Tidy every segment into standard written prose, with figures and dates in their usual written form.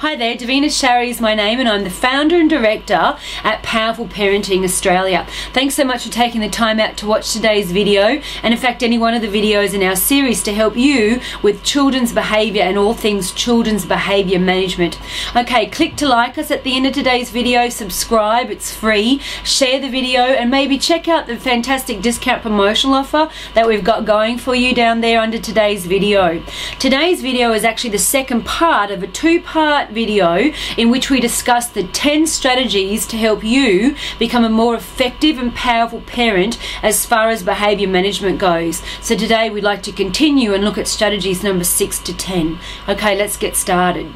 Hi there, Davina Sharry is my name and I'm the founder and director at Powerful Parenting Australia. Thanks so much for taking the time out to watch today's video, and in fact any one of the videos in our series to help you with children's behaviour and all things children's behaviour management. Okay, click to like us at the end of today's video, subscribe, it's free, share the video, and maybe check out the fantastic discount promotional offer that we've got going for you down there under today's video. Today's video is actually the second part of a two-part video in which we discuss the 10 strategies to help you become a more effective and powerful parent as far as behaviour management goes. So today we'd like to continue and look at strategies number 6 to 10. Okay, let's get started.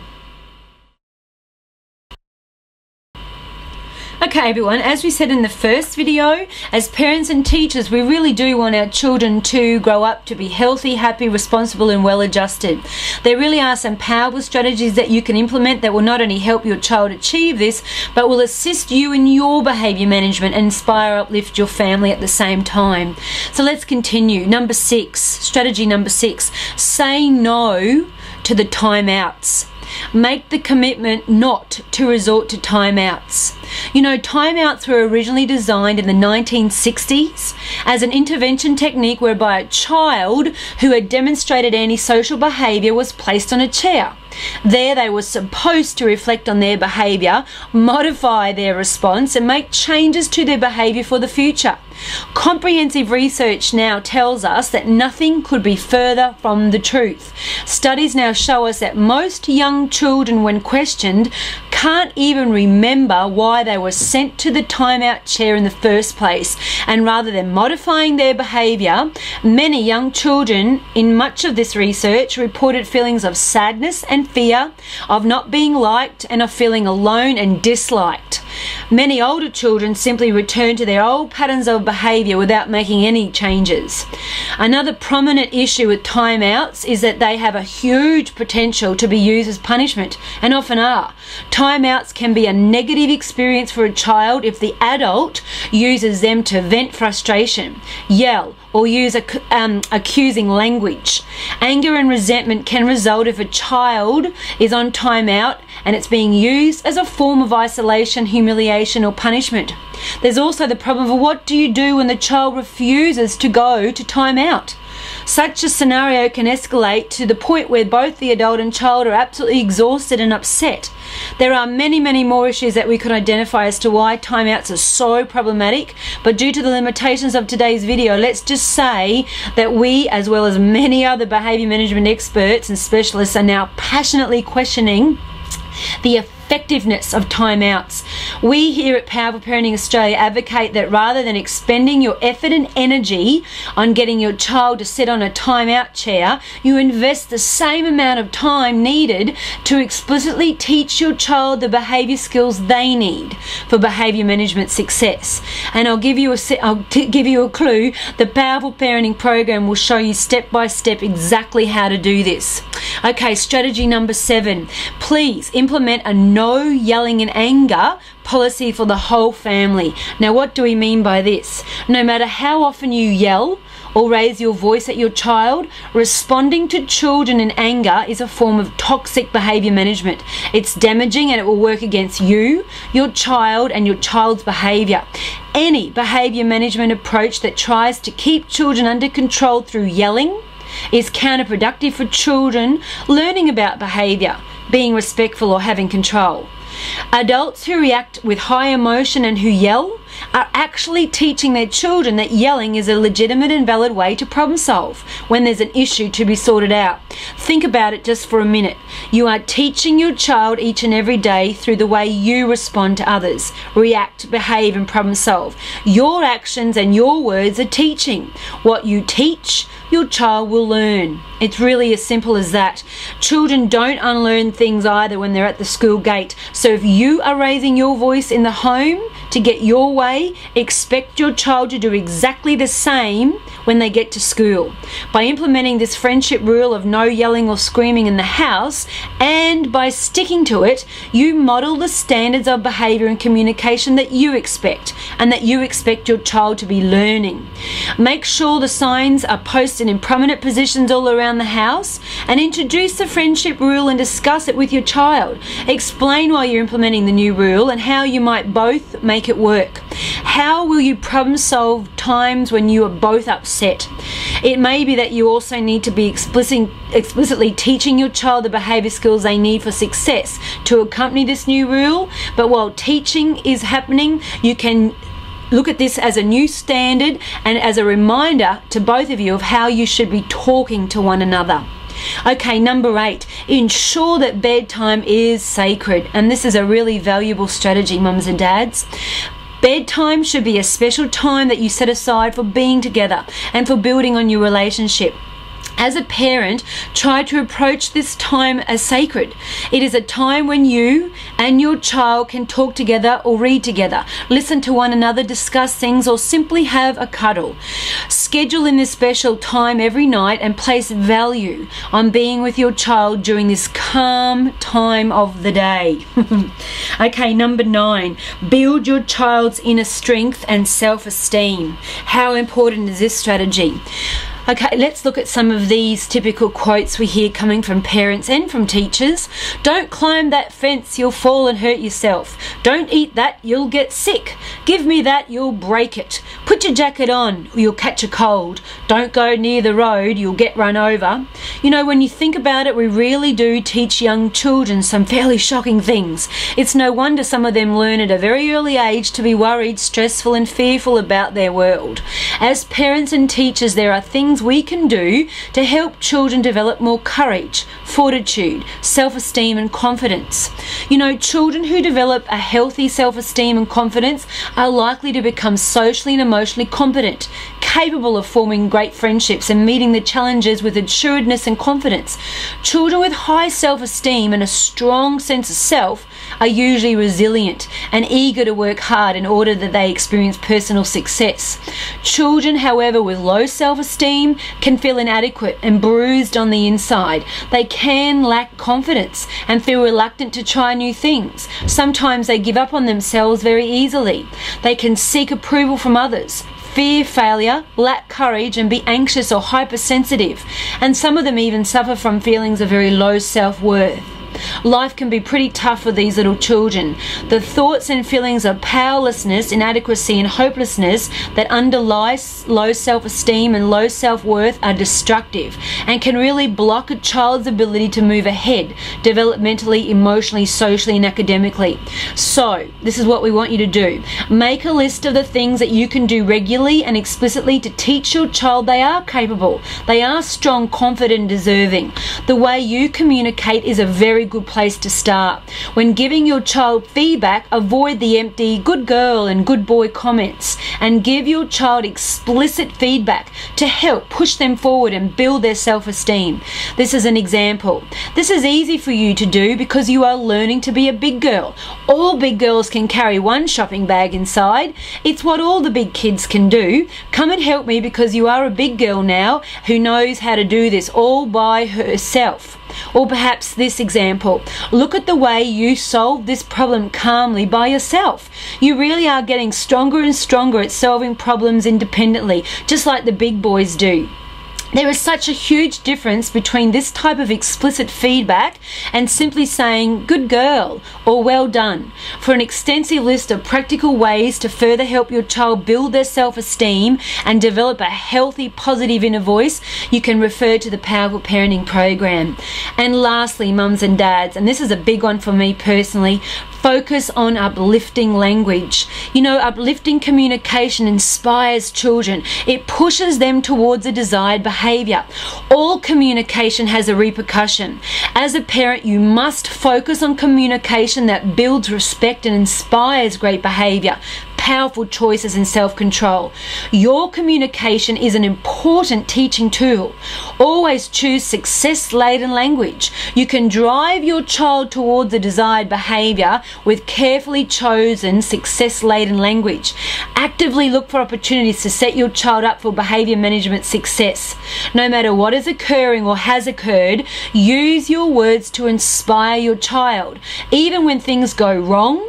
Okay everyone, as we said in the first video, as parents and teachers we really do want our children to grow up to be healthy, happy, responsible and well adjusted. There really are some powerful strategies that you can implement that will not only help your child achieve this, but will assist you in your behaviour management and inspire, uplift your family at the same time. So let's continue. Number 6, strategy number 6, say no to the timeouts. Make the commitment not to resort to timeouts. You know, timeouts were originally designed in the 1960s as an intervention technique whereby a child who had demonstrated antisocial behaviour was placed on a chair. There they were supposed to reflect on their behaviour, modify their response and make changes to their behaviour for the future. Comprehensive research now tells us that nothing could be further from the truth. Studies now show us that most young children, when questioned, can't even remember why they were sent to the timeout chair in the first place, and rather than modifying their behaviour, many young children in much of this research reported feelings of sadness and fear, of not being liked and of feeling alone and disliked. Many older children simply return to their old patterns of behaviour without making any changes. Another prominent issue with timeouts is that they have a huge potential to be used as punishment, and often are. Timeouts can be a negative experience for a child if the adult uses them to vent frustration, yell, or use accusing language. Anger and resentment can result if a child is on timeout and it's being used as a form of isolation, humiliation or punishment. There's also the problem of what do you do when the child refuses to go to timeout? Such a scenario can escalate to the point where both the adult and child are absolutely exhausted and upset. There are many more issues that we could identify as to why timeouts are so problematic, but due to the limitations of today's video, let's just say that we, as well as many other behaviour management experts and specialists, are now passionately questioning the effectiveness of timeouts. We here at Powerful Parenting Australia advocate that rather than expending your effort and energy on getting your child to sit on a timeout chair, you invest the same amount of time needed to explicitly teach your child the behaviour skills they need for behaviour management success. And I'll give you a clue. The Powerful Parenting program will show you step by step exactly how to do this. Okay, strategy number 7. Please implement a no yelling and anger policy for the whole family. Now what do we mean by this? No matter how often you yell or raise your voice at your child, responding to children in anger is a form of toxic behaviour management. It's damaging and it will work against you, your child and your child's behaviour. Any behaviour management approach that tries to keep children under control through yelling is counterproductive for children learning about behaviour, being respectful or having control. Adults who react with high emotion and who yell are actually teaching their children that yelling is a legitimate and valid way to problem solve when there's an issue to be sorted out. Think about it just for a minute. You are teaching your child each and every day through the way you respond to others, react, behave and problem solve. Your actions and your words are teaching. What you teach, your child will learn. It's really as simple as that. Children don't unlearn things either when they're at the school gate. So if you are raising your voice in the home to get your way, expect your child to do exactly the same when they get to school. By implementing this friendship rule of no yelling or screaming in the house, and by sticking to it, you model the standards of behaviour and communication that you expect and that you expect your child to be learning. Make sure the signs are posted sit in prominent positions all around the house, and introduce the friendship rule and discuss it with your child. Explain why you're implementing the new rule and how you might both make it work. How will you problem solve times when you are both upset? It may be that you also need to be explicitly teaching your child the behaviour skills they need for success to accompany this new rule, but while teaching is happening, you can look at this as a new standard and as a reminder to both of you of how you should be talking to one another. Okay, number 8, ensure that bedtime is sacred. And this is a really valuable strategy, mums and dads. Bedtime should be a special time that you set aside for being together and for building on your relationship. As a parent, try to approach this time as sacred. It is a time when you and your child can talk together or read together, listen to one another, discuss things, or simply have a cuddle. Schedule in this special time every night and place value on being with your child during this calm time of the day. Okay, number 9, build your child's inner strength and self-esteem. How important is this strategy? Okay, let's look at some of these typical quotes we hear coming from parents and from teachers. Don't climb that fence, you'll fall and hurt yourself. Don't eat that, you'll get sick. Give me that, you'll break it. Put your jacket on, or you'll catch a cold. Don't go near the road, you'll get run over. You know, when you think about it, we really do teach young children some fairly shocking things. It's no wonder some of them learn at a very early age to be worried, stressful and fearful about their world. As parents and teachers, there are things we can do to help children develop more courage, fortitude, self-esteem and confidence. You know, children who develop a healthy self-esteem and confidence are likely to become socially and emotionally competent, capable of forming great friendships and meeting the challenges with assuredness and confidence. Children with high self-esteem and a strong sense of self are usually resilient and eager to work hard in order that they experience personal success. Children, however, with low self-esteem can feel inadequate and bruised on the inside. They can lack confidence and feel reluctant to try new things. Sometimes they give up on themselves very easily. They can seek approval from others, fear failure, lack courage and be anxious or hypersensitive. And some of them even suffer from feelings of very low self-worth. Life can be pretty tough for these little children. The thoughts and feelings of powerlessness, inadequacy and hopelessness that underlie low self-esteem and low self-worth are destructive and can really block a child's ability to move ahead developmentally, emotionally, socially and academically. So, this is what we want you to do. Make a list of the things that you can do regularly and explicitly to teach your child they are capable, they are strong, confident and deserving. The way you communicate is a very good place to start. When giving your child feedback, avoid the empty good girl and good boy comments and give your child explicit feedback to help push them forward and build their self-esteem. This is an example. This is easy for you to do because you are learning to be a big girl. All big girls can carry one shopping bag inside. It's what all the big kids can do. Come and help me because you are a big girl now who knows how to do this all by herself. Or perhaps this example, look at the way you solve this problem calmly by yourself. You really are getting stronger and stronger at solving problems independently, just like the big boys do. There is such a huge difference between this type of explicit feedback and simply saying, good girl, or well done. For an extensive list of practical ways to further help your child build their self-esteem and develop a healthy, positive inner voice, you can refer to the Powerful Parenting Program. And lastly, mums and dads, and this is a big one for me personally, focus on uplifting language. You know, uplifting communication inspires children. It pushes them towards a desired behaviour. All communication has a repercussion. As a parent, you must focus on communication that builds respect and inspires great behaviour, powerful choices and self-control. Your communication is an important teaching tool. Always choose success-laden language. You can drive your child towards a desired behaviour with carefully chosen success-laden language. Actively look for opportunities to set your child up for behaviour management success. No matter what is occurring or has occurred, use your words to inspire your child. Even when things go wrong,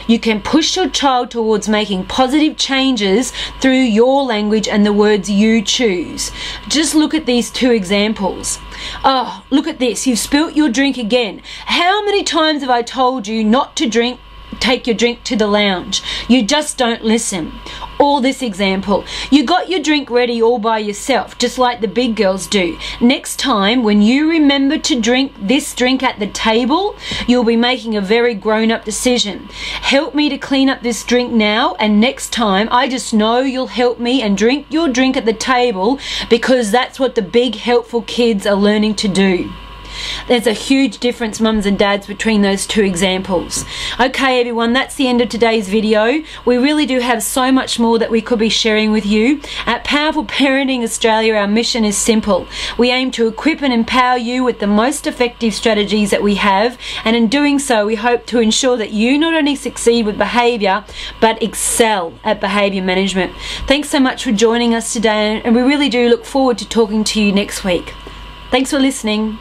You can push your child towards making positive changes through your language and the words you choose. Just look at these two examples. Oh, look at this. You've spilt your drink again. How many times have I told you not to drink? Take your drink to the lounge. You just don't listen. Or this example, you got your drink ready all by yourself, just like the big girls do. Next time, when you remember to drink this drink at the table, you'll be making a very grown-up decision. Help me to clean up this drink now, and next time, I just know you'll help me and drink your drink at the table, because that's what the big helpful kids are learning to do. There's a huge difference, mums and dads, between those two examples. Okay, everyone, that's the end of today's video. We really do have so much more that we could be sharing with you. At Powerful Parenting Australia, our mission is simple. We aim to equip and empower you with the most effective strategies that we have, and in doing so, we hope to ensure that you not only succeed with behaviour, but excel at behaviour management. Thanks so much for joining us today, and we really do look forward to talking to you next week. Thanks for listening.